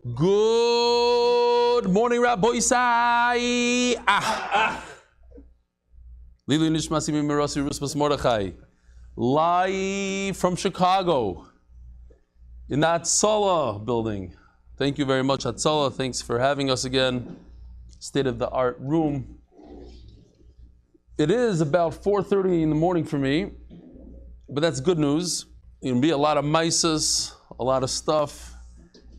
Good morning, Rabbi Isai. Lili Nishmasi Mimirasi Ruspas Mordechai. Live from Chicago in the Hatzalah building. Thank you very much, Hatzalah. Thanks for having us again. State-of-the-art room. It is about 4:30 in the morning for me, but that's good news. It'll be a lot of mices, a lot of stuff.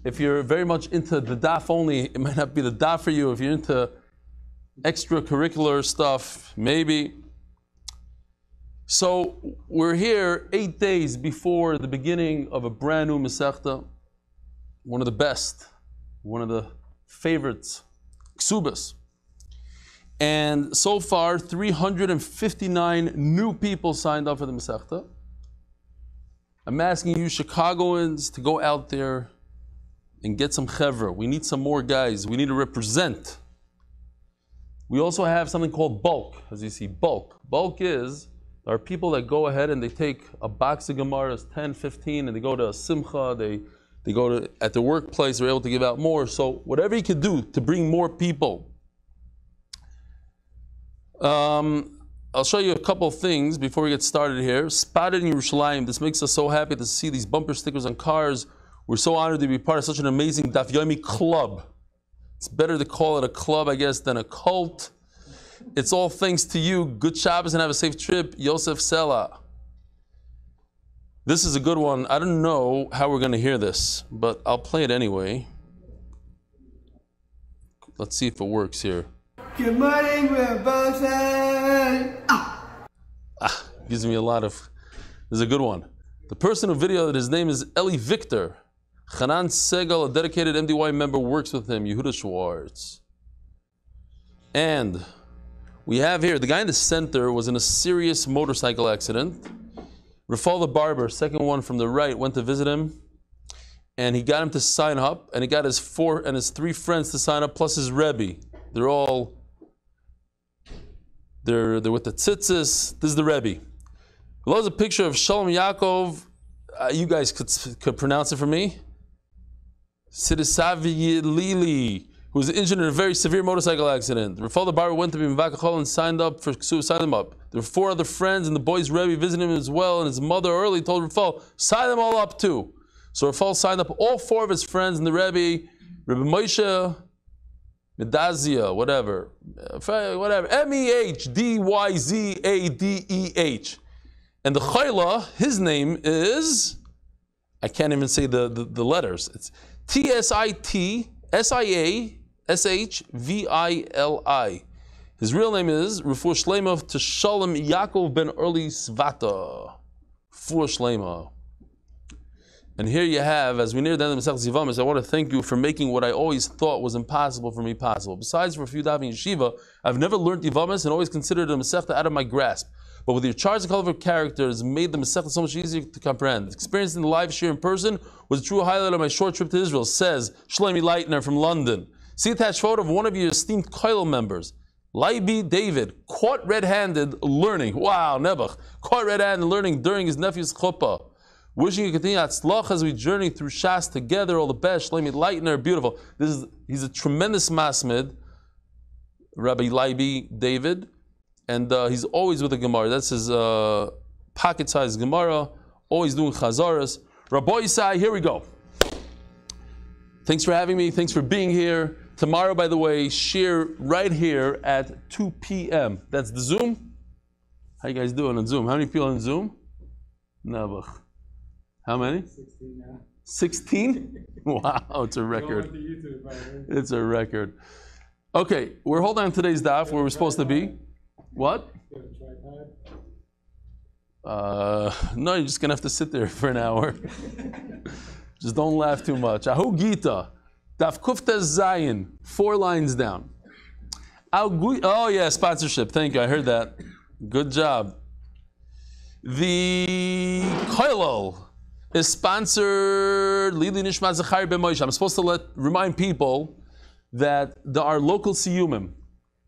If you're very much into the daf only, it might not be the daf for you. If you're into extracurricular stuff, maybe. So we're here 8 days before the beginning of a brand new Masechta, one of the best, one of the favorites, Ksubas. And so far, 359 new people signed up for the Masechta. I'm asking you Chicagoans to go out there and get some chevra. We need some more guys. We need to represent. We also have something called bulk, as you see, bulk. Bulk is, there are people that go ahead and they take a box of Gemaras, 10, 15, and they go to a simcha, they go to, at the workplace, they're able to give out more. So whatever you can do to bring more people. I'll show you a couple of things before we get started here. Spotted in Yerushalayim. This makes us so happy to see these bumper stickers on cars. We're so honored to be part of such an amazing Daf Yomi club. It's better to call it a club, I guess, than a cult. It's all thanks to you. Good Shabbos and have a safe trip. Yosef Sela. This is a good one. I don't know how we're going to hear this, but I'll play it anyway. Let's see if it works here. Good morning, Rabbi. Gives me a lot of... This is a good one. The person who videoed, his name is Eli Victor. Hanan Segal, a dedicated MDY member, works with him. Yehuda Schwartz. And we have here, the guy in the center was in a serious motorcycle accident. Rafal the barber, second one from the right, went to visit him. And he got him to sign up. And he got his 4 and his 3 friends to sign up, plus his Rebbe. They're with the tzitzis. This is the Rebbe. Below is a picture of Shalom Yaakov. You guys could pronounce it for me. Sidisavi Lili, who was injured in a very severe motorcycle accident. Rafal the barber went to be Mivakachol and signed up for Ksuv, signed him up. There were 4 other friends, and the boy's Rebbe visited him as well, and his mother early told Rafal, sign them all up too. So Rafal signed up all 4 of his friends and the Rebbe, Rebbe Moshe, Medazia, whatever, Mehdyzadeh. And the Chayla, his name is, I can't even say the letters. It's Tsitsishvili. His real name is Refuah Shlema to Shalom Yaakov ben Early Svata. Refuah Shlema. And here you have, as we near the end of Masechet Zivamis, I want to thank you for making what I always thought was impossible for me possible. Besides for a few davening yeshiva, I've never learned Zivamis and always considered the Masechta out of my grasp. But with your charged and colorful characters, made the Masechta so much easier to comprehend. Experiencing the live share in person was a true highlight of my short trip to Israel, says Shlomi Leitner from London. See attached photo of one of your esteemed Koilel members, Leiby David, caught red-handed learning. Wow, Nebuch. Caught red-handed learning during his nephew's chuppah. Wishing you continue atzlach as we journey through Shas together. All the best. Shlomi Leitner, beautiful. He's a tremendous masmid, Rabbi Leiby David. And he's always with the Gemara. That's his pocket-sized Gemara. Always doing chazaras. Rabbi Isai, here we go. Thanks for having me. Thanks for being here. Tomorrow, by the way, share right here at 2 p.m. That's the Zoom. How you guys doing on Zoom? How many people on Zoom? Nebuch. How many? 16 now. 16? Wow, it's a record. It's a record. Okay, we're holding on today's daf where we're supposed to be. What? No, you're just going to have to sit there for an hour. Just don't laugh too much. Ahu Gita, Daf Kufta Zayin, 4 lines down. Oh yeah, sponsorship. Thank you, I heard that. Good job. The Koilel is sponsored Lili Nishmat Zachari Ben Moshe. I'm supposed to remind people that there are local siyumim.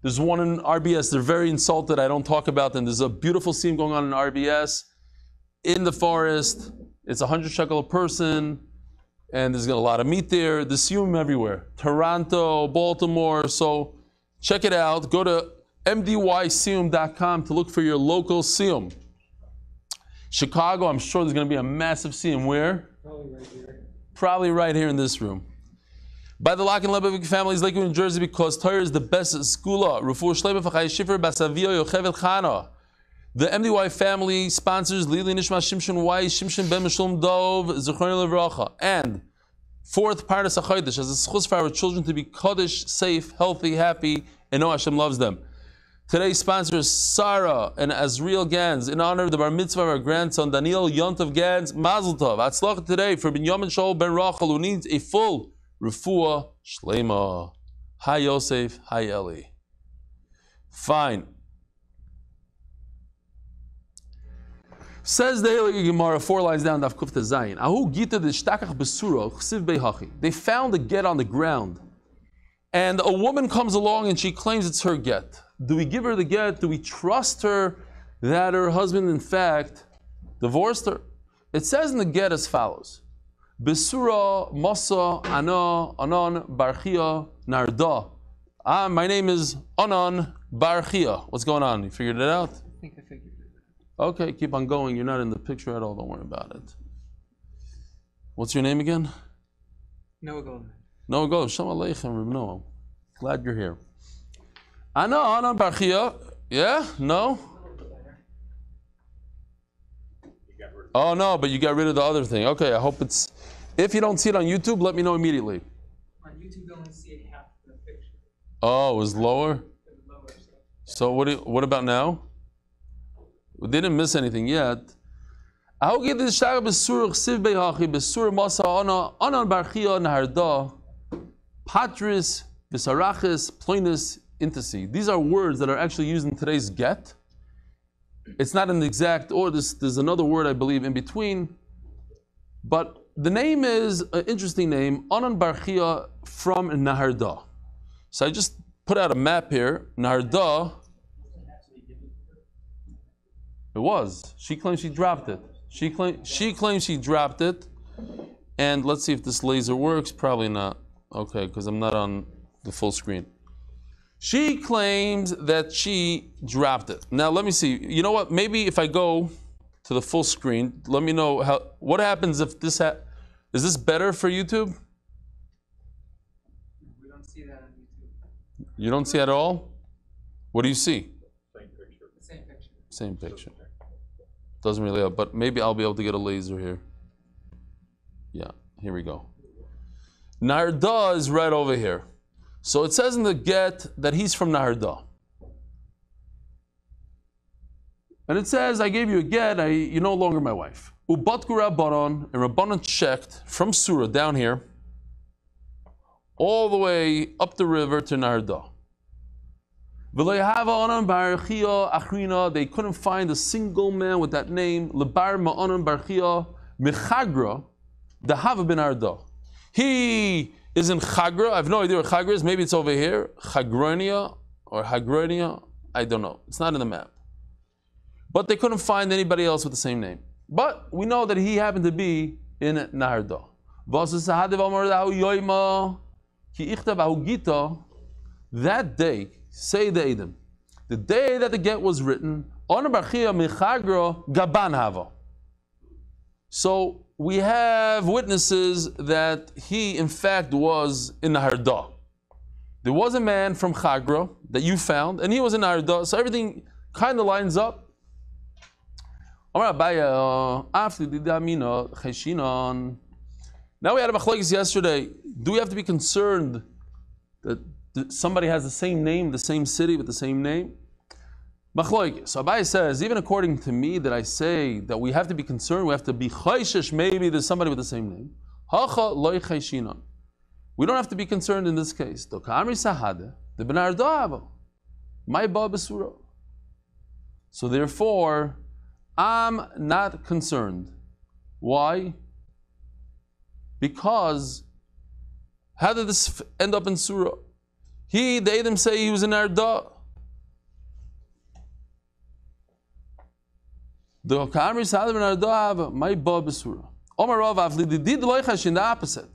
There's one in RBS. They're very insulted. I don't talk about them. There's a beautiful siyum going on in RBS in the forest. It's 100 shekel a person. and there's a lot of meat there. The siyum everywhere. Toronto, Baltimore. So check it out. Go to mdysiyum.com to look for your local siyum. Chicago, I'm sure there's going to be a massive siyum. Where? Probably right here. Probably right here in this room. By the Lock and Lebovich families, Lakewood, New Jersey, because Torah is the best skula. Refuah Shleima Fachai Shifer Basavio Yochevet Chana. The MDY family sponsors Lili Nishma Shimshon Weiss, Shimshon Ben Meshulm Dov, Zechron Levracha. And fourth Parnas HaChodesh, as a schus for our children to be Kodesh, safe, healthy, happy, and know Hashem loves them. Today's sponsor is Sarah and Azriel Gans in honor of the bar mitzvah of our grandson Daniel Yontov Gans. Mazel Tov. Atzlach today for Binyamin Shaul Ben Rachel, who needs a full refuah shleima. Hi Yosef, hi Eli. Fine. Says the Heilige Gemara 4 lines down, Daf Kufta Zayin. Ahu gita de shtakach besura chsiv beihachi. They found a get on the ground, and a woman comes along and she claims it's her get. Do we give her the get? Do we trust her that her husband, in fact, divorced her? It says in the get as follows: Besura Masa Ana Anan Barchia Narda. My name is Anan Barchia. What's going on? You figured it out? I think I figured it out. Okay, keep on going. You're not in the picture at all. Don't worry about it. What's your name again? Noah Goldman. Noah Goldman. Shalom Aleichem, Reb Noah. Glad you're here. Anan Barchia. Yeah? No? Oh no, but you got rid of the other thing. Okay, I hope it's. If you don't see it on YouTube, let me know immediately. On YouTube, you only see half the picture. Oh, it was lower? So what about now? We didn't miss anything yet. Patris Visarachis Ploinus Intasi. These are words that are actually used in today's get. It's not an exact order. There's another word I believe in between. But the name is an interesting name, Anan Barchia from Naharda. So I just put out a map here. Naharda. It was. She claims she dropped it. She claims she dropped it. And let's see if this laser works. Probably not. Okay, because I'm not on the full screen. She claims that she dropped it. Now let me see. You know what? Maybe if I go to the full screen, let me know what happens if this is this better for YouTube? We don't see that on YouTube. You don't see it at all? What do you see? The same picture. Same picture. Doesn't really help, but maybe I'll be able to get a laser here. Yeah, here we go. Narda is right over here. So it says in the get that he's from Naharda. And it says, I gave you a get, you're no longer my wife. Ubatku Rabbanon, and Rabbanon checked from Surah down here, all the way up the river to Naharda. They couldn't find a single man with that name. Lebar Ma'anan Barchia Mechagra, the Hava ben Naharda. He is in Chagra. I have no idea where Chagra is. Maybe it's over here. Chagronia or Hagronia. I don't know. It's not in the map. But they couldn't find anybody else with the same name. But we know that he happened to be in Naharda. That day, say the Edom, the day that the get was written, so we have witnesses that he in fact was in Naharda. There was a man from Chagra that you found, and he was in Naharda, so everything kind of lines up. Now we had a machlokes yesterday. Do we have to be concerned that somebody has the same name, the same city with the same name? Machlokes. So Abai says, even according to me, that I say that we have to be concerned, we have to be chayshish, maybe there's somebody with the same name. Hacha loy chayshinon. We don't have to be concerned in this case. Do ka'amri sahade, the ben Naharda, my ba besura. So therefore, I'm not concerned. Why? Because how did this end up in Surah? The Edom say he was in Naharda. The Ka'amri Sa'ad ben Naharda, my ba besura. Omar Rav Avli did loichash in the opposite.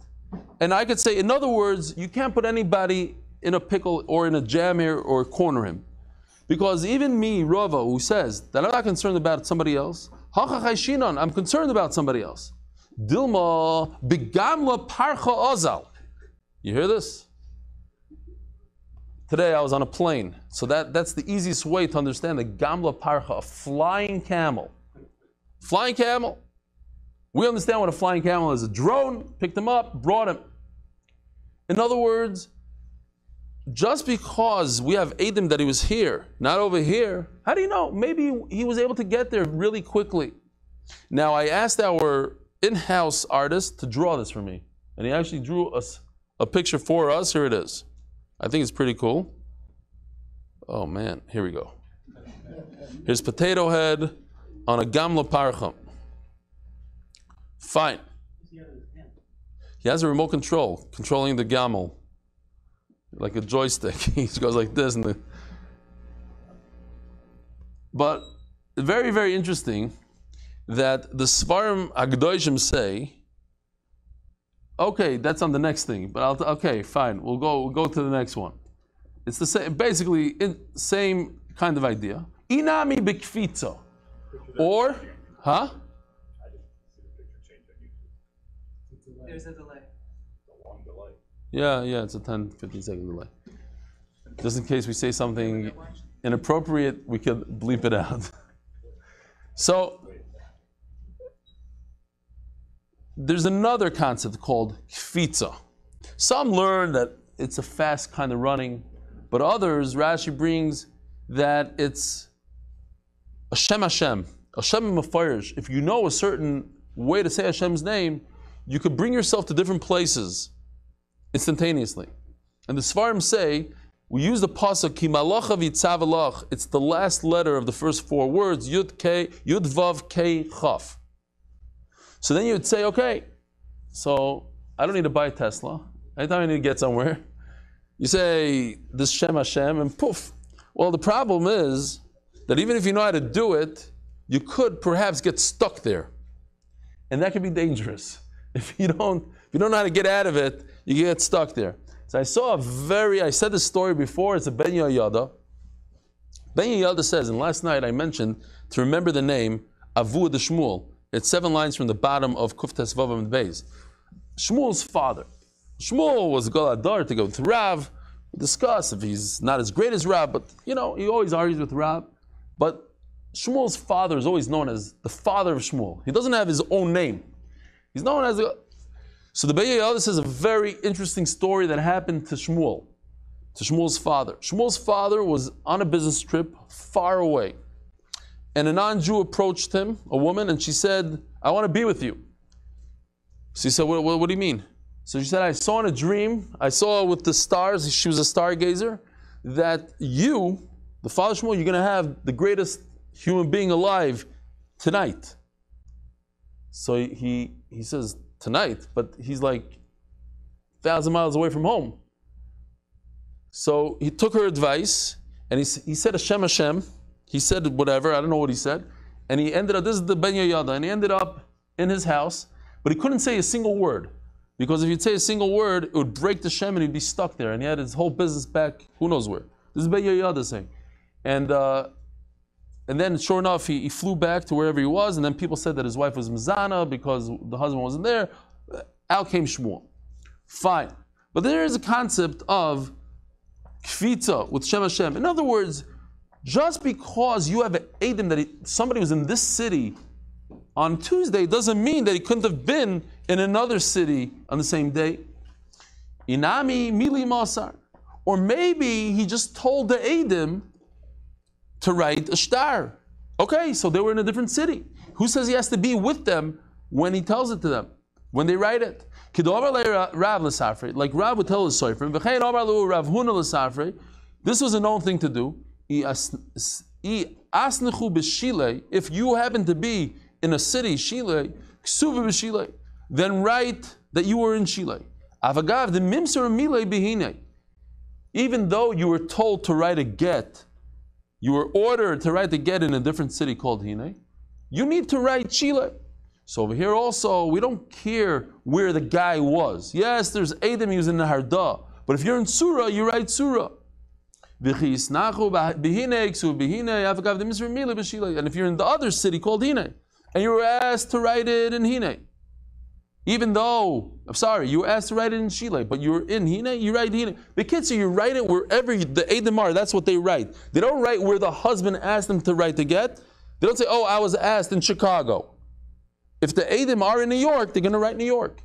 And I could say, in other words, you can't put anybody in a pickle or in a jam here or corner him. Because even me, Rava, who says that I'm not concerned about somebody else, I'm concerned about somebody else. Dilma bigamla parcha ozal. You hear this? Today I was on a plane, so that's the easiest way to understand the gamla parcha, a flying camel. Flying camel. We understand what a flying camel is. A drone, picked him up, brought him. In other words, just because we have Adam that he was here, not over here, how do you know? Maybe he was able to get there really quickly. Now, I asked our in-house artist to draw this for me, and he actually drew us a picture for us. Here it is. I think it's pretty cool. Oh man, here we go. Here's Potato Head on a Gamla Parcha. Fine. He has a remote control, controlling the Gamel. Like a joystick. He goes like this. But very, very interesting that the Svarim Agdoishim say, okay, that's on the next thing. But okay, fine. We'll go to the next one. It's the same, basically, same kind of idea. Inami bikfitza. Or, huh? There's a delay. Yeah, it's a 10, 15 second delay. Just in case we say something inappropriate, we could bleep it out. So, there's another concept called kfitza. Some learn that it's a fast kind of running, but others, Rashi brings that it's Hashem Hashem, Hashem Mefarish. If you know a certain way to say Hashem's name, you could bring yourself to different places instantaneously. And the Svarim say, we use the pasuk ki malacha v'yitzav elach. It's the last letter of the first four words, Yud Vav Kei Chaf. So then you would say, okay, so I don't need to buy a Tesla. Anytime I need to get somewhere, you say this Shem Hashem and poof. Well, the problem is that even if you know how to do it, you could perhaps get stuck there. And that could be dangerous. If you don't know how to get out of it, you get stuck there. So I said this story before, it's a Ben Yehoyada. Ben Yehoyada says, and last night I mentioned to remember the name Avu de Shmuel. It's 7 lines from the bottom of Kuftes Vavam and Beis. Shmuel's father. Shmuel was Galadar to go with Rav. We discuss if he's not as great as Rav, but he always argues with Rav. But Shmuel's father is always known as the father of Shmuel. He doesn't have his own name. He's known as So the Ben Yehoyada says a very interesting story that happened to Shmuel's father. Shmuel's father was on a business trip far away. And a non-Jew approached him, a woman, and she said, I want to be with you. So he said, what do you mean? So she said, I saw in a dream, I saw with the stars, she was a stargazer, that you, the father Shmuel, you're going to have the greatest human being alive tonight. So he says, tonight, but he's like 1,000 miles away from home. So he took her advice, and he said Hashem Hashem. He said whatever, I don't know what he said. And he ended up, this is the Ben Yehoyada, and he ended up in his house, but he couldn't say a single word. Because if he'd say a single word, it would break the Shem and he'd be stuck there. And he had his whole business back, who knows where. This is Ben Yehoyada saying. And then, sure enough, he flew back to wherever he was, and then people said that his wife was Mizana because the husband wasn't there. Out came Shmuel. Fine. But there is a concept of kfitza with Shem Hashem. In other words, just because you have an Adam that somebody was in this city on Tuesday doesn't mean that he couldn't have been in another city on the same day. Inami mili masar. Or maybe he just told the Adam to write a shtar. Okay, so they were in a different city. Who says he has to be with them when he tells it to them, when they write it? Like Rav would tell his Sofer, this was a known thing to do. If you happen to be in a city, Shile, then write that you were in Shile. Even though you were told to write a get, you were ordered to write a get in a different city called Hine, you need to write Shile. So over here also, we don't care where the guy was. Yes, there's Edom using the Harda, but if you're in Surah, you write Surah. And if you're in the other city called Hine, and you were asked to write it in Hine, even though, I'm sorry, you were asked to write it in Shile, but you're in Hine, you write Hine. The kids, so you write it wherever the Edom are, that's what they write. They don't write where the husband asked them to write the get. They don't say, oh, I was asked in Chicago. If the Edom are in New York, they're going to write New York.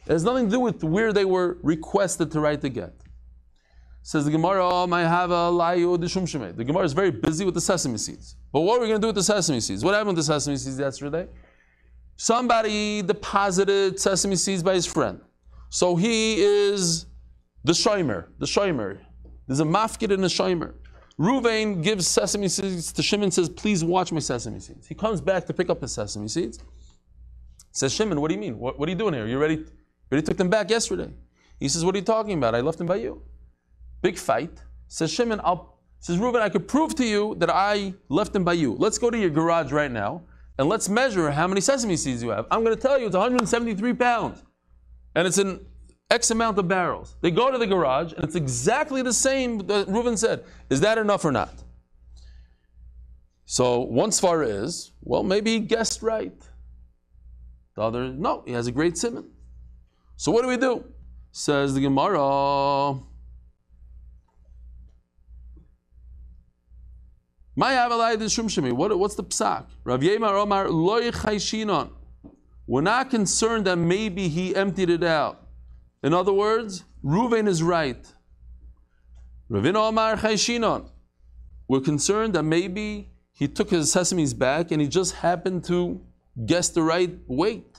It has nothing to do with where they were requested to write the get. Says the Gemara, the Gemara is very busy with the sesame seeds. But what are we going to do with the sesame seeds? What happened with the sesame seeds yesterday? Somebody deposited sesame seeds by his friend. So he is the shomer. There's a mafkid and a shomer. Ruvain gives sesame seeds to Shimon, says, please watch my sesame seeds. He comes back to pick up the sesame seeds. Says, Shimon, what do you mean? What are you doing here? You already took them back yesterday. He says, what are you talking about? I left them by you. Big fight. Says Shimon, says Reuben, I could prove to you that I left them by you. Let's go to your garage right now and let's measure how many sesame seeds you have. I'm going to tell you it's 173 pounds and it's in X amount of barrels. They go to the garage and it's exactly the same that Reuben said. Is that enough or not? So one svara is, well, maybe he guessed right. The other, no, he has a great simon. So what do? Says the Gemara, what's the psak? Rav Yemar Omar loy chayshinon. We're not concerned that maybe he emptied it out. In other words, Reuven is right. Ravina Omar chayshinon. We're concerned that maybe he took his sesames back and he just happened to guess the right weight.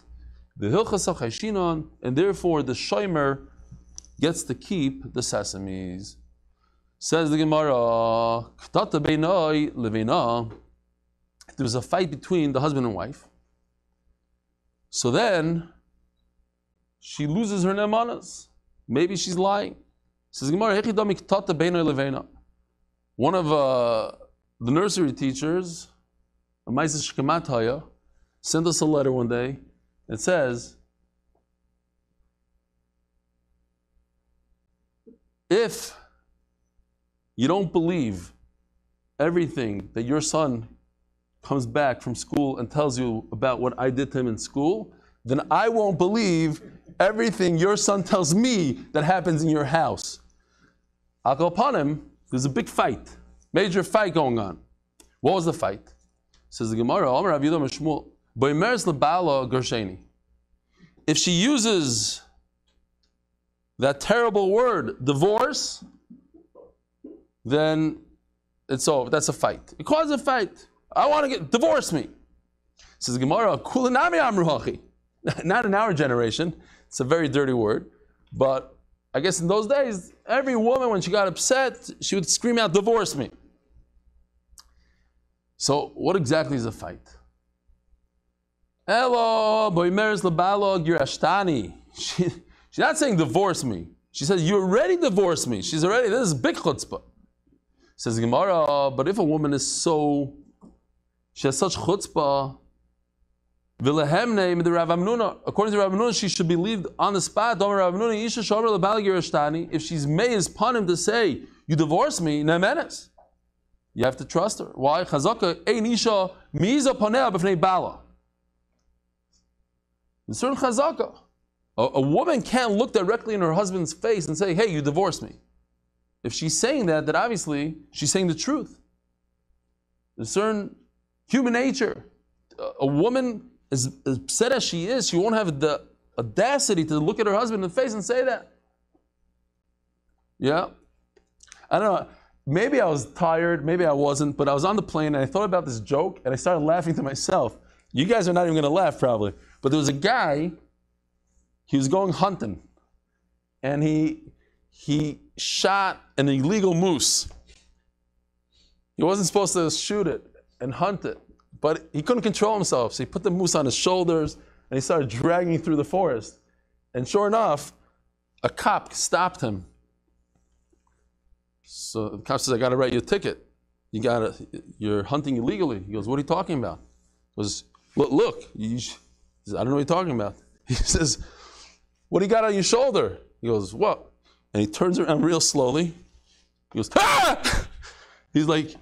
The hilchas chayshinon, and therefore the shomer gets to keep the sesames. Says the Gemara, if there was a fight between the husband and wife, so then she loses her nemanas. Maybe she's lying. Says the Gemara, one of the nursery teachers, sent us a letter one day. It says, if you don't believe everything that your son comes back from school and tells you about what I did to him in school, then I won't believe everything your son tells me that happens in your house. I'll go upon him. There's a big fight, major fight going on. What was the fight? Says the Gemara, if she uses that terrible word, divorce, then it's over. That's a fight. It causes a fight. I want to divorce me. Says Gemara, kulinami amruhachi. Not in our generation. It's a very dirty word. But I guess in those days, every woman, when she got upset, she would scream out, divorce me. So what exactly is a fight? Hello, boimeres lebalo girashtani. She's not saying divorce me. She says, you already divorced me. She's already, this is big chutzpah. Says Gemara, but if a woman is she has such chutzpah, according to Rav Amnuna, she should be believed on the spot. If she's made upon him to say, you divorce me, you have to trust her. Why? There's certain chazaka. A woman can't look directly in her husband's face and say, hey, you divorced me. If she's saying that, then obviously she's saying the truth. There's certain human nature. A woman, as upset as she is, she won't have the audacity to look at her husband in the face and say that. Yeah? I don't know. Maybe I was tired, maybe I wasn't, but I was on the plane and I thought about this joke and I started laughing to myself. You guys are not even going to laugh probably. But there was a guy, he was going hunting and he shot an illegal moose. He wasn't supposed to shoot it and hunt it, but he couldn't control himself. So he put the moose on his shoulders and he started dragging through the forest. And sure enough, a cop stopped him. So the cop says, I got to write you a ticket. You're hunting illegally. He goes, what are you talking about? He goes, look, He says, I don't know what you're talking about. He says, what do you got on your shoulder? He goes, what? And he turns around real slowly. He goes, ah! He's like,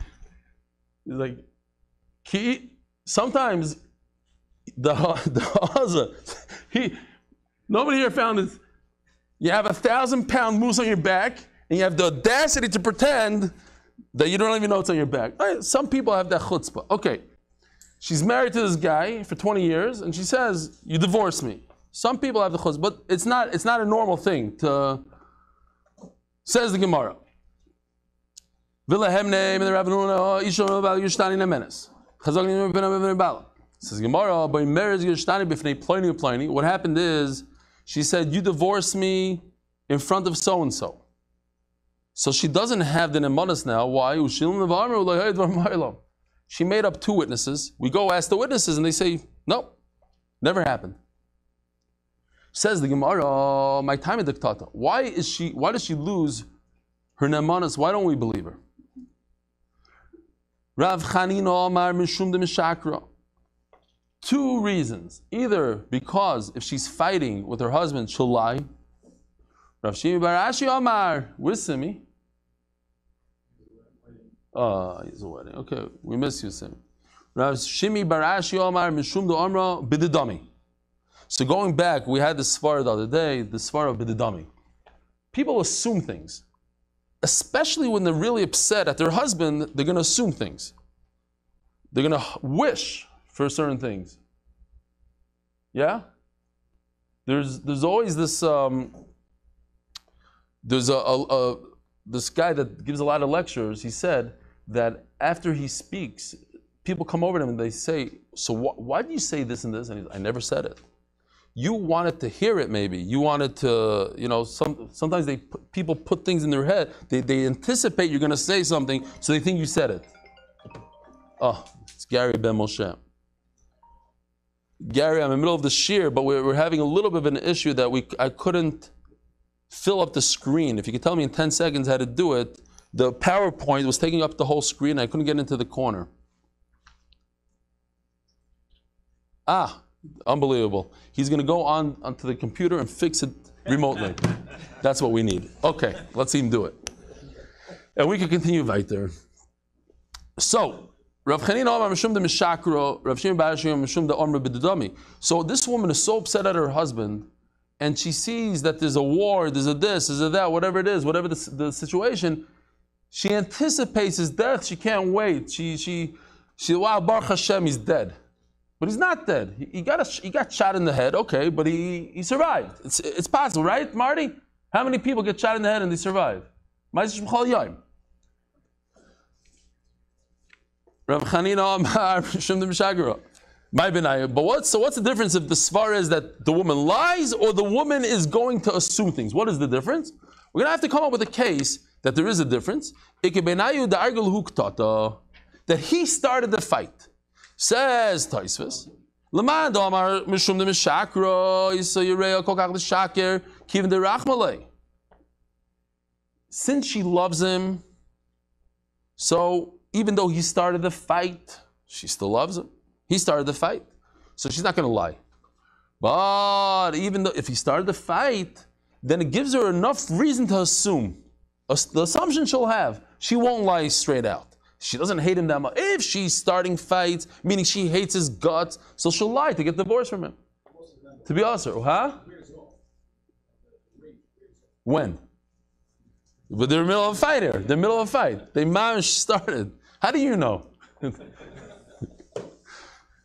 sometimes the husband, nobody here found it. You have 1,000-pound moose on your back, and you have the audacity to pretend that you don't even know it's on your back. Some people have that chutzpah. Okay, she's married to this guy for 20 years, and she says, you divorced me. Some people have the chutzpah, but it's not a normal thing to, says the Gemara. Says Gemara, what happened is, she said, you divorced me in front of so-and-so. So she doesn't have the nemanis now. Why? She made up 2 witnesses. We go ask the witnesses and they say, no, never happened. Says the Gemara, my time at diktata. Why does she lose her nemanis? Why don't we believe her? Rav Chanina Amar Mishum de Mishakra. 2 reasons. Either because if she's fighting with her husband, she'll lie. Rav Shimi bar Ashi Amar, where's Simi? He's a wedding. Okay, we miss you, Simi. Rav Shimi bar Ashi Amar Mishum de Amra Bididami. So going back, we had this svara the other day, the svara of Bididami. People assume things. Especially when they're really upset at their husband, they're going to assume things. They're going to wish for certain things. Yeah? There's always this this guy that gives a lot of lectures. He said that after he speaks, people come over to him and they say, so why did you say this and this? And he's like, I never said it. You wanted to hear it maybe. You wanted to, sometimes people put things in their head. They anticipate you're going to say something, so they think you said it. Oh, it's Gary Ben Moshe. Gary, I'm in the middle of the shir, but we're having a little bit of an issue that I couldn't fill up the screen. If you could tell me in 10 seconds how to do it, the PowerPoint was taking up the whole screen. I couldn't get into the corner. Unbelievable. He's going to go onto the computer and fix it remotely. That's what we need. Okay, let's see him do it. And we can continue right there. So, Rav Chanina Amar Mishum de Mishakro, Rav Shimon bar Ashi Mishum de Amra Bididami. So this woman is so upset at her husband, and she sees that there's a war, there's a this, there's a that, whatever it is, whatever the situation, she anticipates his death. She can't wait. She wow, Baruch Hashem, he's dead. But he's not dead. He got shot in the head, okay, but he survived. It's possible, right, Marty? How many people get shot in the head and they survive? Rav Chanina Amar Mishum de Mishakra. But what's the difference if the svar is that the woman lies or the woman is going to assume things? What is the difference? We're going to have to come up with a case that there is a difference. That he started the fight. Says Taisvis. Since she loves him, so even though he started the fight, she still loves him. He started the fight. So she's not going to lie. But even though if he started the fight, then it gives her enough reason to assume. The assumption she'll have, she won't lie straight out. She doesn't hate him that much. If she's starting fights, meaning she hates his guts, so she'll lie to get divorced from him. To be honest, huh? When? But they're in the middle of a fight here. They're in the middle of a fight. They started. How do you know?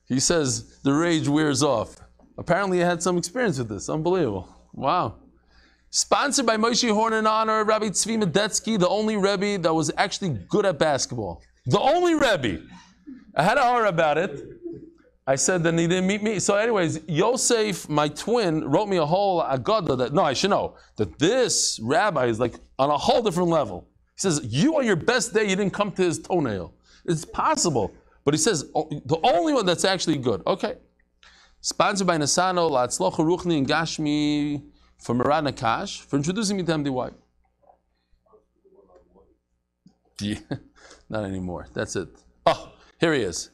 He says the rage wears off. Apparently, he had some experience with this. Unbelievable. Wow. Sponsored by Moshe Horn in honor of Rabbi Tzvi Medetsky, the only Rebbe that was actually good at basketball. The only Rebbe. I had a horror about it. I said that he didn't meet me. So anyways, Yosef, my twin, wrote me a whole Agada that, no, I should know, that this rabbi is like on a whole different level. He says, you on your best day, you didn't come to his toenail. It's possible. But he says, the only one that's actually good. Okay. Sponsored by Nasano, Latzlocha Ruchni and Gashmi, for Murad Nakash, for introducing me to MDY. Yeah, not anymore. That's it. Oh, here he is.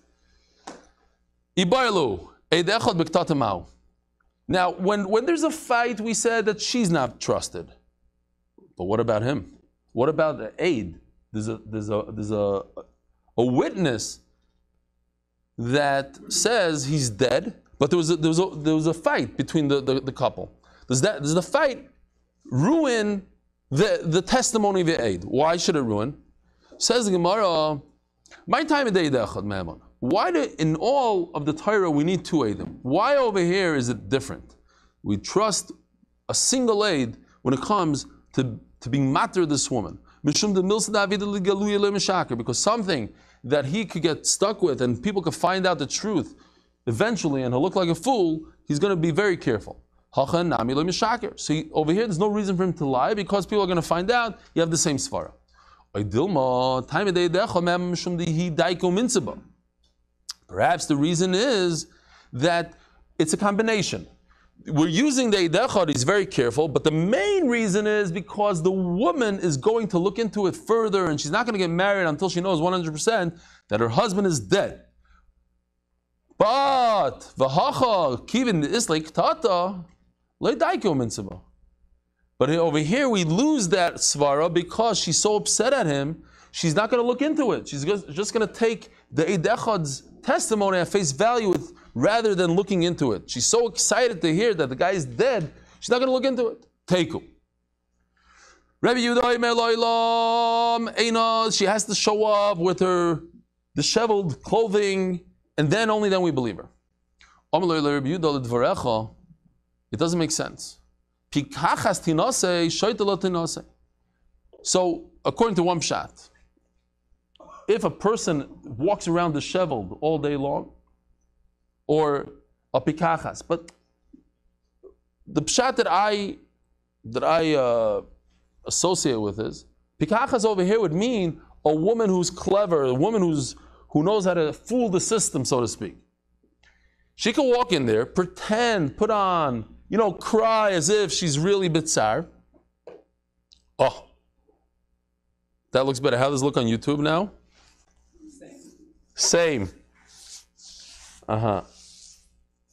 Ibarlu, Eidechot B'Ktatamau. Now, when there's a fight, we said that she's not trusted. But what about him? What about the aid? There's a witness that says he's dead, but there was a fight between the couple. Does the fight ruin the testimony of the aid? Why should it ruin? Says the Gemara, my time of day dechad me'eman. Why in all of the Torah we need two aidim? Why over here is it different? We trust a single aid when it comes to being matter this woman. Because something that he could get stuck with and people could find out the truth eventually and he'll look like a fool, he's going to be very careful. So over here there's no reason for him to lie because people are going to find out you have the same svara. Perhaps the reason is that it's a combination. We're using the Eidechad, he's very careful, but the main reason is because the woman is going to look into it further and she's not going to get married until she knows 100% that her husband is dead. But v'hacha kivin islay ktata le'daiko mitzvah. But over here we lose that svara because she's so upset at him, she's not going to look into it. She's just going to take the Eidechad's testimony at face value rather than looking into it. She's so excited to hear that the guy is dead, she's not going to look into it. Teiku. Rabbi Yehuda, she has to show up with her disheveled clothing, and then only then we believe her. It doesn't make sense. So, according to one pshat, if a person walks around disheveled all day long, or a pikachas, but the pshat that I associate with is pikachas over here would mean a woman who's clever, a woman who knows how to fool the system, so to speak. She can walk in there, pretend, put on, cry as if she's really bitzar. Oh, that looks better. How does it look on YouTube now? Same.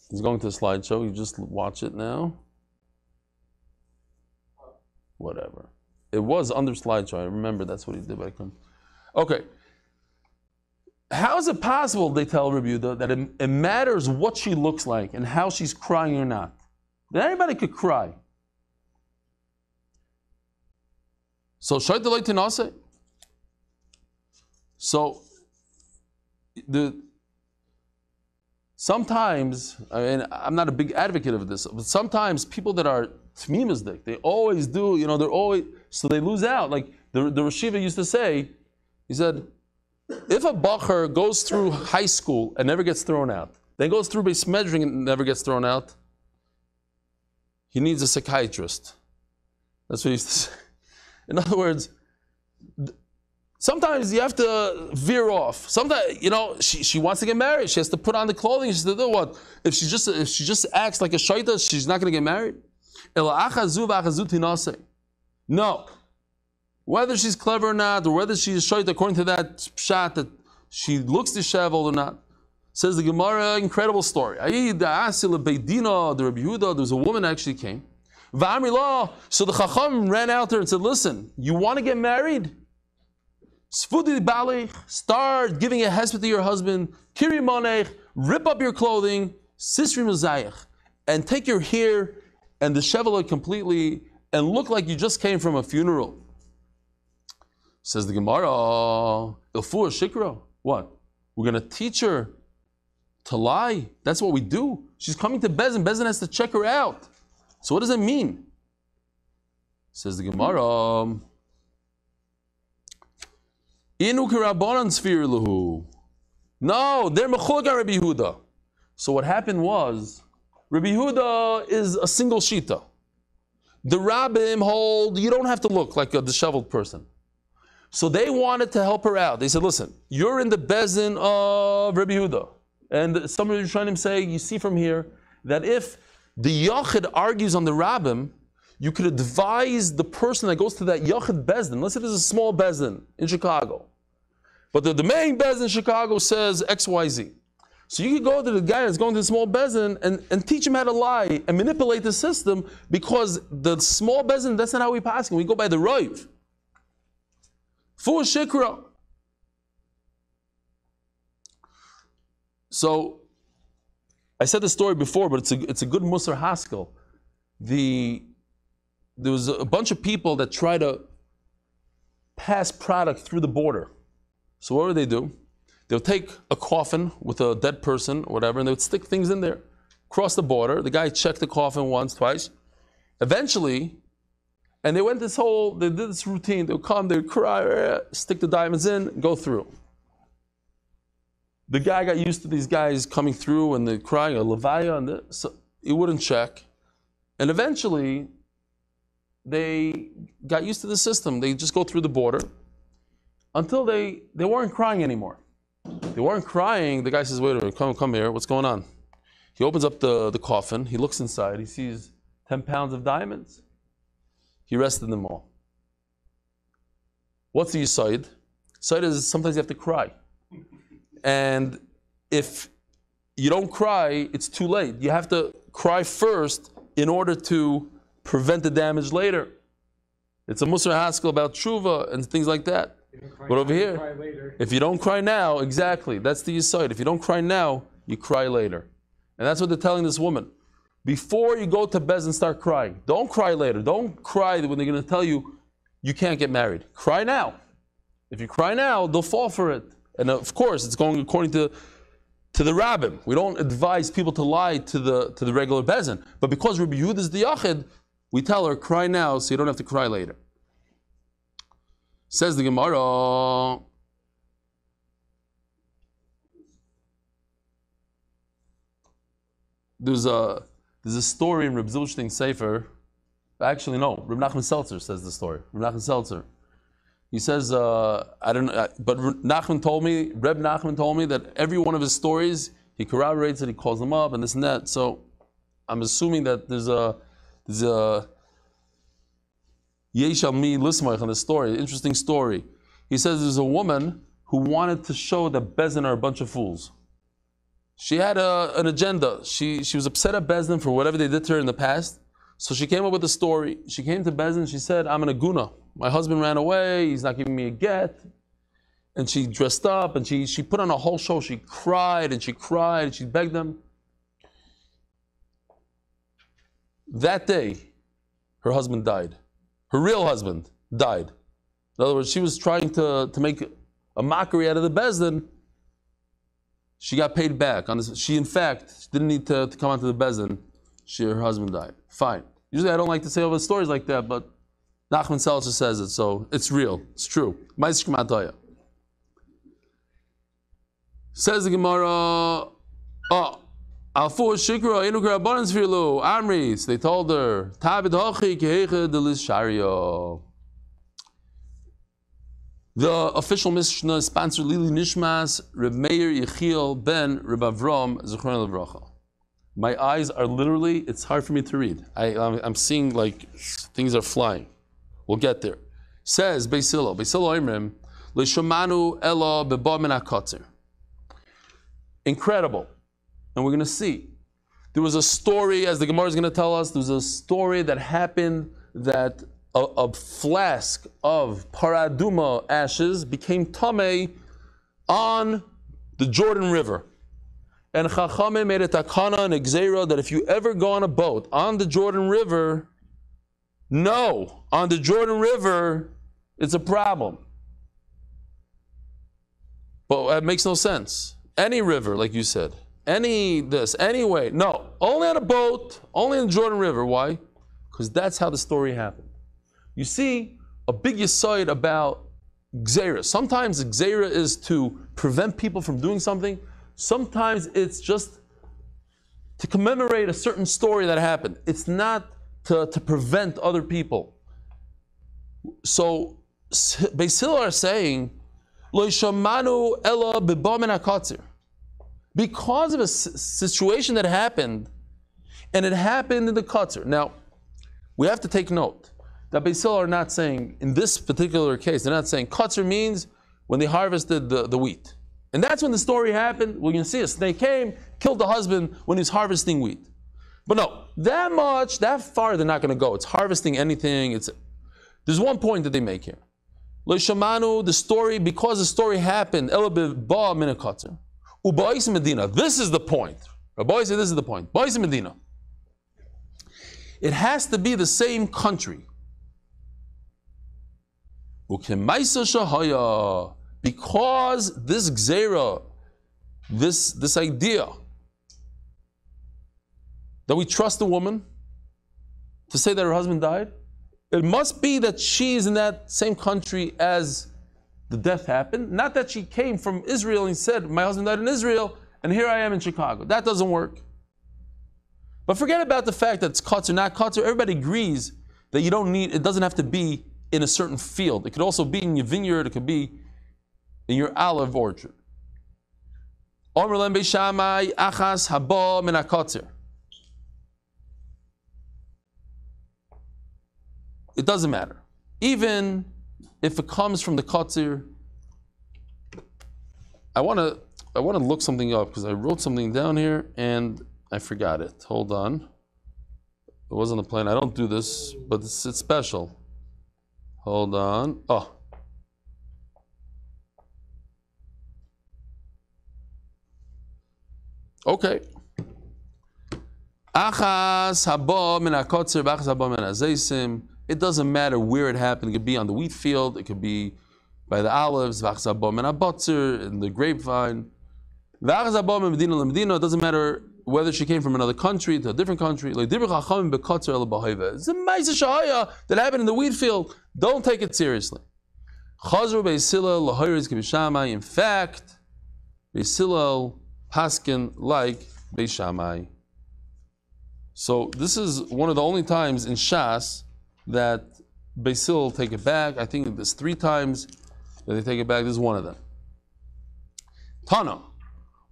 He's going to the slideshow. You just watch it now. Whatever. It was under slideshow. I remember that's what he did, but I couldn't. Okay. How is it possible, they tell Rabbi Yehuda, that it matters what she looks like and how she's crying or not? That anybody could cry. So, Shaitalai Tinase. So, sometimes, I'm not a big advocate of this, but sometimes people that are tmimizdik, they always do, so they lose out. Like the Rosh Yeshiva used to say, he said, if a bacher goes through high school and never gets thrown out, then goes through base measuring and never gets thrown out, he needs a psychiatrist. That's what he used to say. In other words, sometimes you have to veer off. Sometimes, she wants to get married. She has to put on the clothing. She said, what? If she just acts like a shaita, she's not going to get married? No. Whether she's clever or not, or whether she's shaita, according to that pshat, that she looks disheveled or not. Says the Gemara, incredible story. The Rabbi Yehuda, there was a woman that actually came. So the Chacham ran out there and said, listen, you want to get married? Start giving a hesped to your husband, kiri monech, rip up your clothing, sisri mezayach, and take your hair and dishevel it completely and look like you just came from a funeral. Says the Gemara, ilfur shikra. What? We're going to teach her to lie? That's what we do. She's coming to Bezin. Bezin has to check her out. So what does it mean? Says the Gemara, no, they're mechulek Rabbi Yehuda. So what happened was, Rabbi Yehuda is a single shita. The rabbim hold, you don't have to look like a disheveled person. So they wanted to help her out. They said, listen, you're in the bezin of Rabbi Yehuda. And some of the Rishonim say, you see from here, that if the yachid argues on the rabbim, you could advise the person that goes to that yachid bezin. Let's say there's a small bezin in Chicago. But the main bezin in Chicago says XYZ. So you could go to the guy that's going to the small bezin and teach him how to lie and manipulate the system, because the small bezin, that's not how we pass. We go by the roiv. Full shikra. So I said the story before, but it's a good Musar Haskell. There was a bunch of people that try to pass product through the border. So what would they do? They would take a coffin with a dead person or whatever, and they would stick things in there. Cross the border. The guy checked the coffin once, twice. Eventually, and they did this routine. They would come, they would cry, stick the diamonds in, go through. The guy got used to these guys coming through and they're crying, a levaya, so he wouldn't check. And eventually, they got used to the system. They just go through the border until they weren't crying anymore. They weren't crying. The guy says, wait a minute, come here, what's going on? He opens up the coffin, he looks inside, he sees 10 pounds of diamonds. He rested them all. What's the yisaid? Yisaid is sometimes you have to cry. And if you don't cry, it's too late. You have to cry first in order to prevent the damage later. It's a Musar Haskell about tshuva and things like that. But over here, if you don't cry now, exactly, that's the yisaid. If you don't cry now, you cry later. And that's what they're telling this woman. Before you go to Bez and start crying, don't cry later. Don't cry when they're going to tell you you can't get married. Cry now. If you cry now, they'll fall for it. And of course, it's going according to the rabbim. We don't advise people to lie to the regular bezin. But because Rabbi Yehuda is the yachid, we tell her, cry now so you don't have to cry later. Says the Gemara, there's a story in Reb Zilberstein's Sefer. Actually, no, Reb Nachman Seltzer says the story. Reb Nachman Seltzer. He says, I don't know, but Reb Nachman told me that every one of his stories, he corroborates it, he calls them up, and this and that. So I'm assuming that there's a Yesh al mi lismach on the story, interesting story. He says there's a woman who wanted to show that Bezdin are a bunch of fools. She had an agenda. She was upset at Bezdin for whatever they did to her in the past. So she came up with a story. She came to Bezdin, she said, I'm an aguna. My husband ran away, he's not giving me a get. And she dressed up and she put on a whole show. She cried and she begged them. That day, her husband died. Her real husband died. In other words, she was trying to make a mockery out of the Bezdin. She got paid back. She, in fact, didn't need to come onto the Bezdin. Her husband died. Fine. Usually I don't like to say over stories like that, but Nachman Seltzer says it, so it's real. It's true. Says the Gemara, Alfu Shikra Inukra Abundance Filu Amris. They told her, Tabid Hochi Keheche Delis Shario. The official Mishnah is sponsored Lili Nishmas Reb Meir Yechiel ben Reb Avram Zechron Levracha. My eyes are literally, it's hard for me to read. I'm seeing like things are flying. We'll get there. Says Beisilo Imrim, Leishomanu Ela Beba Min HaKotzer. Incredible. And we're going to see. There was a story, as the Gemara is going to tell us, there was a story that happened that a flask of paraduma ashes became tamei on the Jordan River. And Chachamim made a takana and exera that if you ever go on a boat on the Jordan River, on the Jordan River, it's a problem. But it makes no sense. Any river, like you said, anyway. No, only on a boat, only in the Jordan River. Why? Because that's how the story happened. You see, a big yisaid about gzeira. Sometimes gzeira is to prevent people from doing something. Sometimes it's just to commemorate a certain story that happened. It's not to prevent other people. So, Beis Hillel are saying, Lo yishamanu ela beba min hakotzer. Because of a situation that happened, and it happened in the Kotzer. Now, we have to take note that Beis Hillel are not saying, in this particular case, they're not saying Kotzer means when they harvested the wheat. And that's when the story happened. We're going to see a snake came, killed the husband when he's harvesting wheat. But no, that far they're not going to go. It's harvesting anything. There's one point that they make here. Lo shamanu, the story, because the story happened, ba min hakatzer. Uba'is Medina. This is the point. Rabbi said this is the point. Ba'is Medina. It has to be the same country. Ukemaisa shahaya. Because this gzera, this idea that we trust a woman to say that her husband died, it must be that she's in that same country as the death happened. Not that she came from Israel and said, my husband died in Israel, and here I am in Chicago. That doesn't work. But forget about the fact that it's kotzer, not kotzer. Everybody agrees that it doesn't have to be in a certain field. It could also be in your vineyard, it could be in your olive orchard. Omer lem beishamai achas haba min hakotzer. It doesn't matter. Even if it comes from the kotzer, I want to look something up because I wrote something down here and I forgot it. Hold on. It wasn't a plan. I don't do this, but it's special. Hold on. Oh. Okay. Achas haba min hakotzer, achas haba min hazeisim. It doesn't matter where it happened. It could be on the wheat field. It could be by the olives. Achas haba min habotzer, in the grapevine. Achas haba min medina lemedina. It doesn't matter whether she came from another country to a different country. Like dibur chachamim bekotzer el b'hoiva. It's a ma'aseh shahaya that happened in the wheat field. Don't take it seriously. Chazru beis Hillel lahoyres k'bishamai. In fact, beis Hillel paskin like Beis Shammai. So this is one of the only times in Shas that Beis Hillel take it back. I think there's 3 times that they take it back. This is one of them. Tana,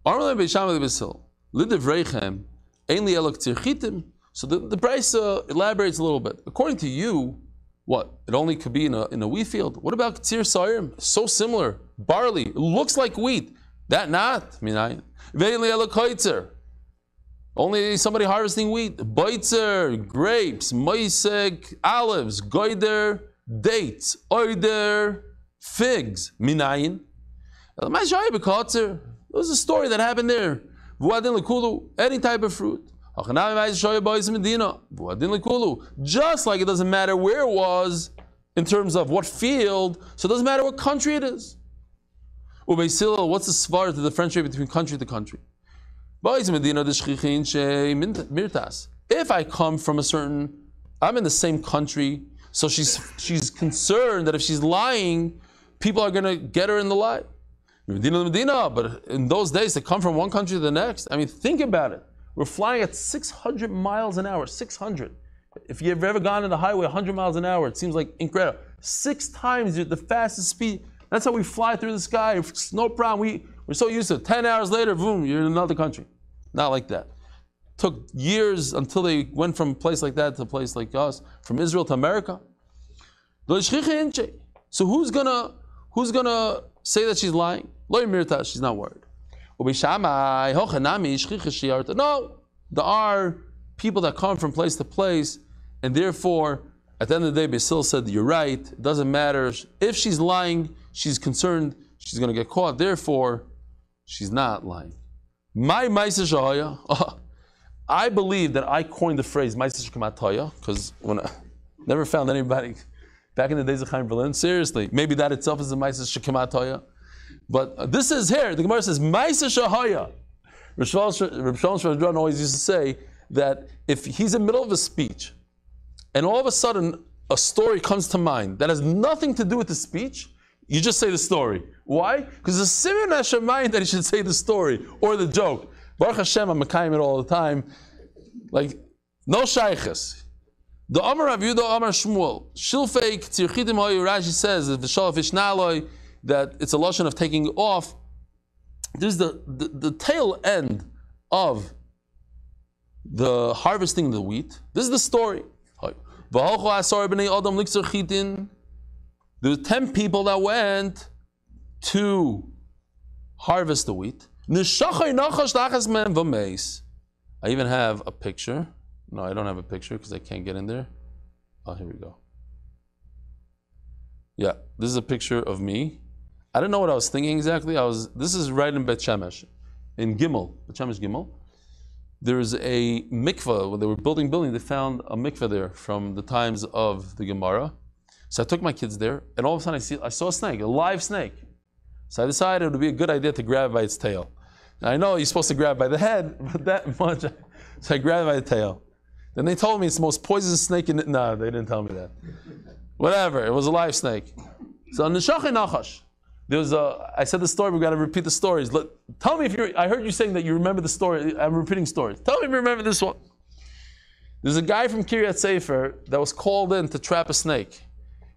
Armel Beis Shammai Beis Hillel lidivreichem ein li elok tzirchitim. So the Brisa elaborates a little bit. According to you, what? It only could be in a wheat field. What about Ktsir Sarim? So similar. Barley. It looks like wheat. That not. Only somebody harvesting wheat. Boitzer, grapes, moisek, olives, goider, dates, oider, figs. Minayin. There was a story that happened there. Any type of fruit. Just like it doesn't matter where it was in terms of what field, so it doesn't matter what country it is. What's the svar to differentiate between country to country? If I come from I'm in the same country, so she's concerned that if she's lying, people are going to get her in the lie. But in those days, to come from one country to the next, I mean, think about it. We're flying at 600 miles an hour, 600. If you've ever gone on the highway 100 miles an hour, it seems like incredible. 6 times the fastest speed. That's how we fly through the sky. It's no problem. We're so used to it. 10 hours later, boom, you're in another country. Not like that. Took years until they went from a place like that to a place like us, from Israel to America. So who's gonna say that she's lying? She's not worried. No, there are people that come from place to place, and therefore, at the end of the day, Beis Hillel said, you're right, it doesn't matter. If she's lying, she's concerned she's going to get caught, therefore, she's not lying. My Ma'aseh Shahaya, I believe that I coined the phrase Ma'aseh Shekamat, because when I never found anybody back in the days of Chaim Berlin, seriously, maybe that itself is a Ma'aseh Shekamat. But this is here, the Gemara says, Ma'aseh Shahaya. Reb Shalom Shvadron always used to say that if he's in the middle of a speech, and all of a sudden a story comes to mind that has nothing to do with the speech, you just say the story. Why? Because it's a siman hashamayim that he should say the story or the joke. Baruch Hashem, I'm makayim it all the time. Like, no shayches. The Amar Rav Yehuda, Amar Shmuel, Shilfei K'tzirchitim Hoyu, Rashi says, that it's a lashon of taking off. There's the tail end of the harvesting the wheat. This is the story. There were 10 people that went to harvest the wheat. I even have a picture. No, I don't have a picture because I can't get in there. Oh, here we go. Yeah, this is a picture of me. I don't know what I was thinking exactly. This is right in Bet Shemesh, in Gimel, Bet Shemesh Gimel. There's a mikveh. When they were building, they found a mikveh there from the times of the Gemara. So I took my kids there, and all of a sudden I saw a snake, a live snake. So I decided it would be a good idea to grab it by its tail. Now, I know you're supposed to grab it by the head, but that much. So I grabbed it by the tail. Then they told me it's the most poisonous snake in it. No, they didn't tell me that. Whatever, it was a live snake. So on the Neshachai Nachash, I said the story, we've got to repeat the stories. Tell me I heard you saying that you remember the story. I'm repeating stories. Tell me if you remember this one. There's a guy from Kiryat Sefer that was called in to trap a snake.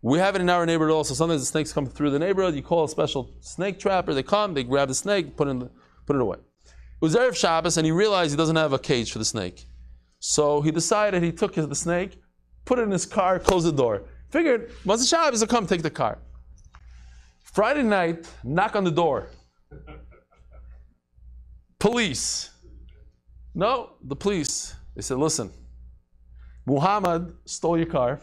We have it in our neighborhood also. Sometimes the snakes come through the neighborhood. You call a special snake trapper. They come, they grab the snake, put it away. It was Erev Shabbos, and he realized he doesn't have a cage for the snake. So he decided he took the snake, put it in his car, closed the door. Figured, once the Shabbos will come, take the car. Friday night, knock on the door. Police. No, the police. They said, listen, Muhammad stole your car,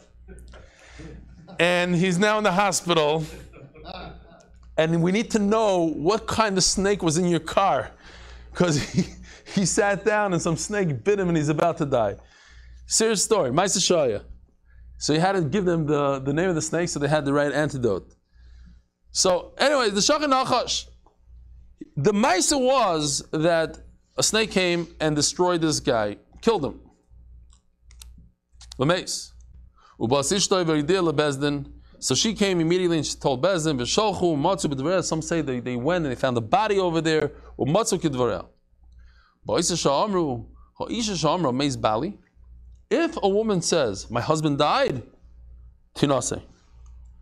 and he's now in the hospital, and we need to know what kind of snake was in your car, because he sat down and some snake bit him and he's about to die. Serious story, Ma'aseh Shaya. So he had to give them the name of the snake so they had the right antidote. So anyway, the Neshachai Nachash, the Ma'aseh was that a snake came and destroyed this guy, killed him. L'meis. So she came immediately and she told Bezdin, some say they went and they found the body over there. If a woman says, my husband died, tinase.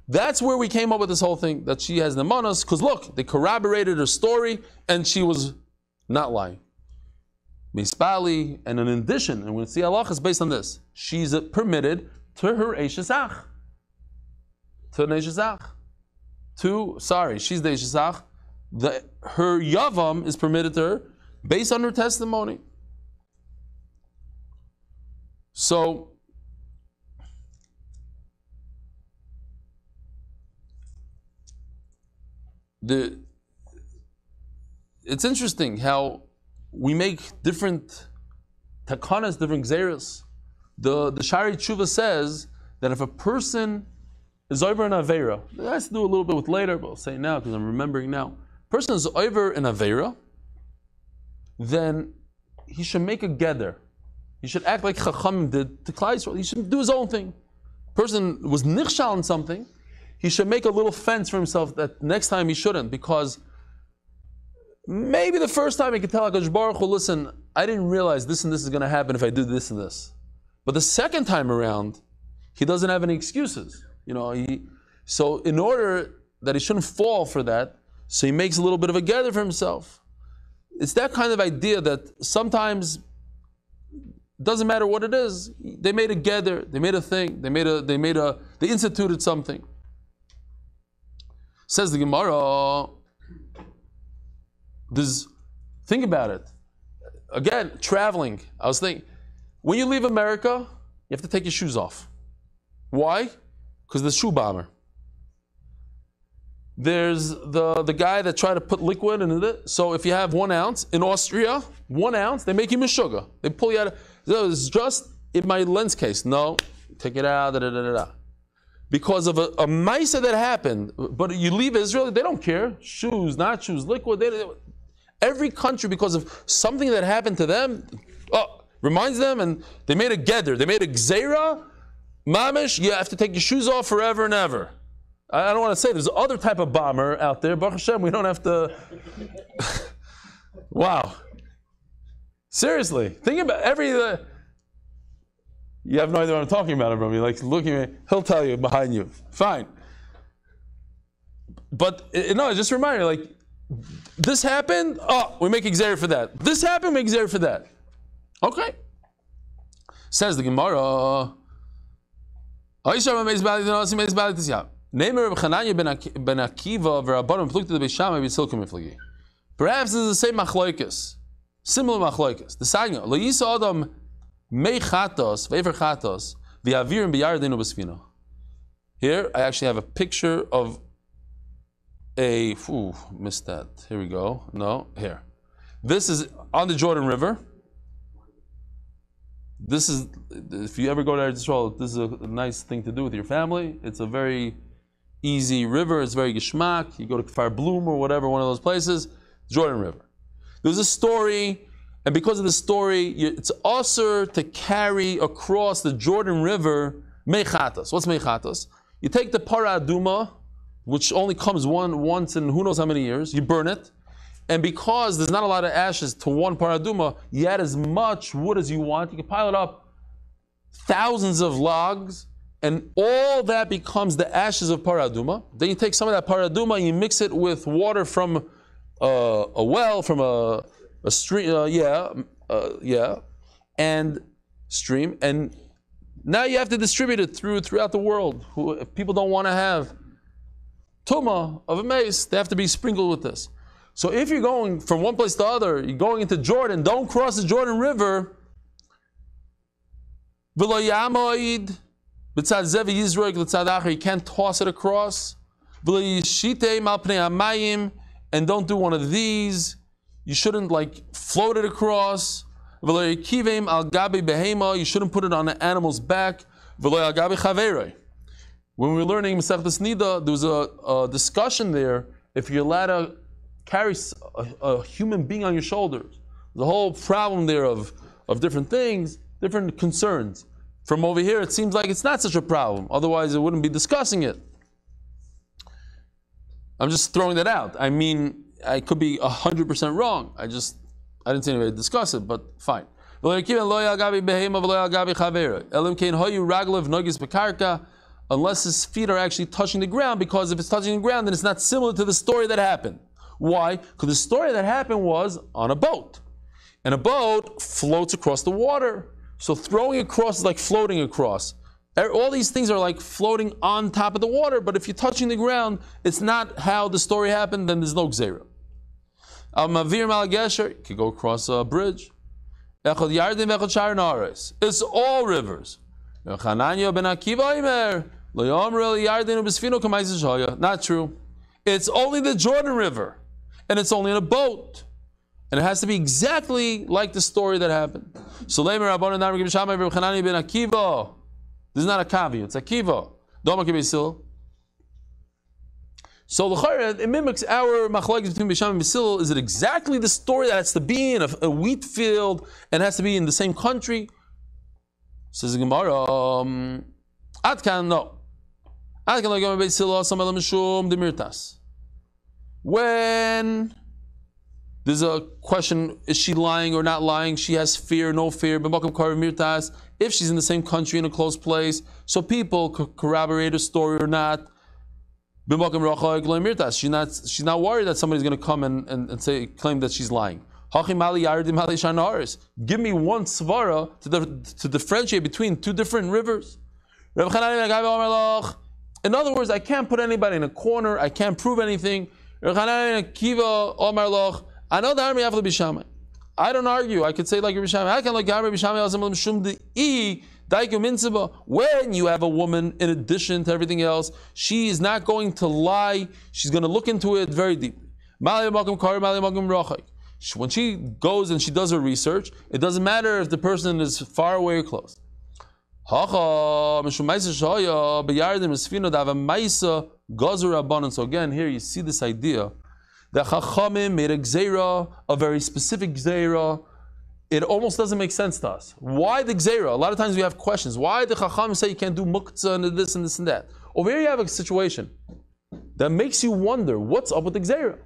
That's where we came up with this whole thing, that she has nemanas, because look, they corroborated her story and she was not lying. Misbali, and in addition, and we'll see Allah is based on this, she's permitted to her Eishesach. To Neishesach. She's the Eishesach. Her Yavam is permitted to her based on her testimony. So, it's interesting how we make different takanas, different gzeras. The Shari Tshuva says that if a person is over an Aveira, it has to do a little bit with later, but I'll say it now because I'm remembering now. Person is over an Aveira, then he should make a gather. He should act like Chachamim did to Klal Yisrael. He should do his own thing. Person was nichshal in something, he should make a little fence for himself that next time he shouldn't, because maybe the first time he could tell HaKadosh Baruch Hu, listen, I didn't realize this and this is going to happen if I do this and this. But the second time around, he doesn't have any excuses. So in order that he shouldn't fall for that, so he makes a little bit of a gather for himself. It's that kind of idea that sometimes doesn't matter what it is. They made a gather, they made a thing, they instituted something. Says the Gemara. Think about it. Again, traveling. I was thinking, when you leave America, you have to take your shoes off. Why? Because the shoe bomber. There's the guy that tried to put liquid in it. So if you have 1 ounce, in Austria, 1 ounce, they make you sugar. They pull you out of, it's just in my lens case. No, take it out, because of a Maisa that happened. But you leave Israel, they don't care. Shoes, not shoes, liquid. Every country, because of something that happened to them, reminds them, and they made a gather. They made a gzeira. Mamish, you have to take your shoes off forever and ever. I don't want to say there's other type of bomber out there. Baruch Hashem, we don't have to. Wow. Seriously, think about you have no idea what I'm talking about, Abraham. You're like looking at me, he'll tell you behind you. Fine. But just remind you, like, this happened, we make exer for that. This happened, make exer for that. Okay. Says the Gemara. Perhaps it's the same machlokes, similar machlokes. The Sanya, lo yisa adam mei chatos ve'ever chatos v'avir b'yardenu b'sfina. Here, I actually have a picture of missed that. Here we go. No, here. This is on the Jordan River. This is, if you ever go to Eretz Yisrael, this is a nice thing to do with your family. It's a very easy river. It's very geschmack. You go to Kfar Bloom or whatever, one of those places. Jordan River. There's a story, and because of the story, it's usher to carry across the Jordan River mechatos. What's mechatos? You take the para aduma, which only comes once in who knows how many years. You burn it. And because there's not a lot of ashes to one paraduma, you add as much wood as you want. You can pile it up thousands of logs, and all that becomes the ashes of paraduma. Then you take some of that paraduma and you mix it with water from a well, from a stream, and stream. And now you have to distribute it throughout the world. If people don't want to have tuma of a mace, they have to be sprinkled with this. So if you're going from one place to the other, you're going into Jordan, don't cross the Jordan River. You can't toss it across. And don't do one of these. You shouldn't float it across. You shouldn't put it on the animal's back. When we were learning Masechtas Nida, there was a discussion there if you're allowed to carry a human being on your shoulders. The whole problem there of different things, different concerns. From over here, it seems like it's not such a problem. Otherwise, it wouldn't be discussing it. I'm just throwing that out. I mean, I could be 100% wrong. I didn't see anybody discuss it, but fine. Unless his feet are actually touching the ground, because if it's touching the ground, then it's not similar to the story that happened. Why? Because the story that happened was on a boat. And a boat floats across the water. So throwing across is like floating across. All these things are like floating on top of the water, but if you're touching the ground, it's not how the story happened, then there's no gzeira. Al-Mavir Malagesher, you can go across a bridge. It's all rivers. Not true. It's only the Jordan River. And it's only in a boat. And it has to be exactly like the story that happened. So this is not a kavi, it's a kiva. So it mimics our machlokes between Bisham and Basil. Is it exactly the story that has to be in a wheat field and has to be in the same country? Says the Gemara, Atkan, no. When there's a question, is she lying or not lying? She has fear, no fear. If she's in the same country, in a close place, so people could corroborate her story or not. She's not worried that somebody's going to come and claim that she's lying. Give me one svara to differentiate between two different rivers. In other words, I can't put anybody in a corner. I can't prove anything. I know the army after Bishamai. I don't argue. I could say like Rabbi Shammai. I can like Rabbi Shammai. When you have a woman, in addition to everything else, she is not going to lie. She's going to look into it very deeply. When she goes and she does her research, it doesn't matter if the person is far away or close. So again, here you see this idea that Chachamim made a gzeira, a very specific gzeira. It almost doesn't make sense to us. Why the gzeira? A lot of times we have questions. Why did Chachamim say you can't do muktzah and this and this and that? Over here you have a situation that makes you wonder, what's up with the gzeira?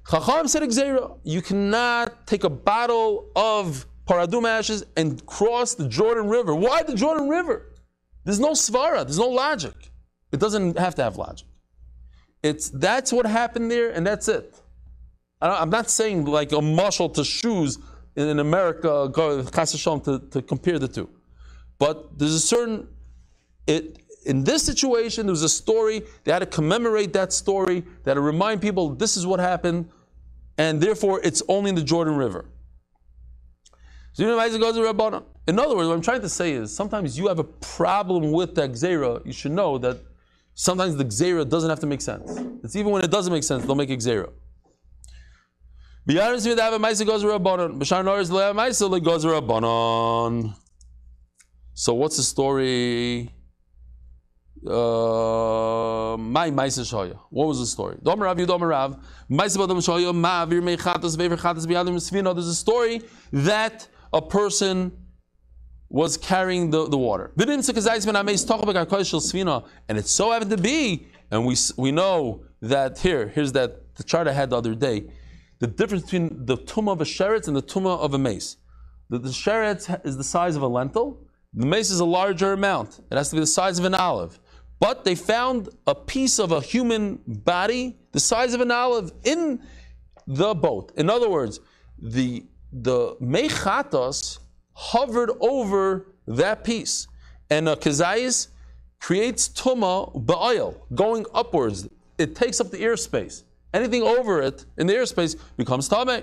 Chachamim said gzeira. You cannot take a bottle of paradum ashes and cross the Jordan River. Why the Jordan River? There's no svara. There's no logic. It doesn't have to have logic. That's what happened there, and that's it. I'm not saying like a mashal to shoes in America, to compare the two. But there's a certain, in this situation, there was a story, they had to commemorate that story, they had to remind people this is what happened. and therefore it's only in the Jordan River. In other words, what I'm trying to say is, sometimes you have a problem with the Gzeira. You should know that sometimes the Gzeira doesn't have to make sense. It's even when it doesn't make sense, they'll make a Gzeira. So what's the story? My Maisa Shaya. What was the story? There's a story that a person was carrying the water. And it so happened to be, and we know that here's that the chart I had the other day, the difference between the tumah of a sheretz and the tumah of a mace. The sheretz is the size of a lentil, the mace is a larger amount. It has to be the size of an olive. But they found a piece of a human body the size of an olive in the boat. In other words, the mechatos hovered over that piece, and a kazayis creates tuma ba'oil, going upwards. It takes up the airspace. Anything over it in the airspace becomes tameh.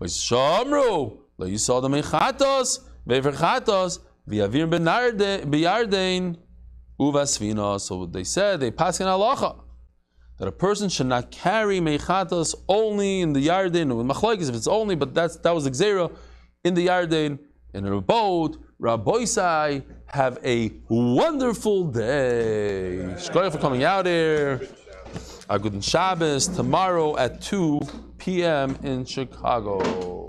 Shamru, you saw the mechatos, ve'verchatos, v'yavir b'yardein uvasvina. So they said, they pass in halacha that a person should not carry mechatos only in the Yarden, with machlokes if it's only, but that was the Gzeira, in the Yarden, in a boat. Rabboisai, have a wonderful day. Shkoyach for coming out here. A good Shabbos tomorrow at 2 p.m. in Chicago.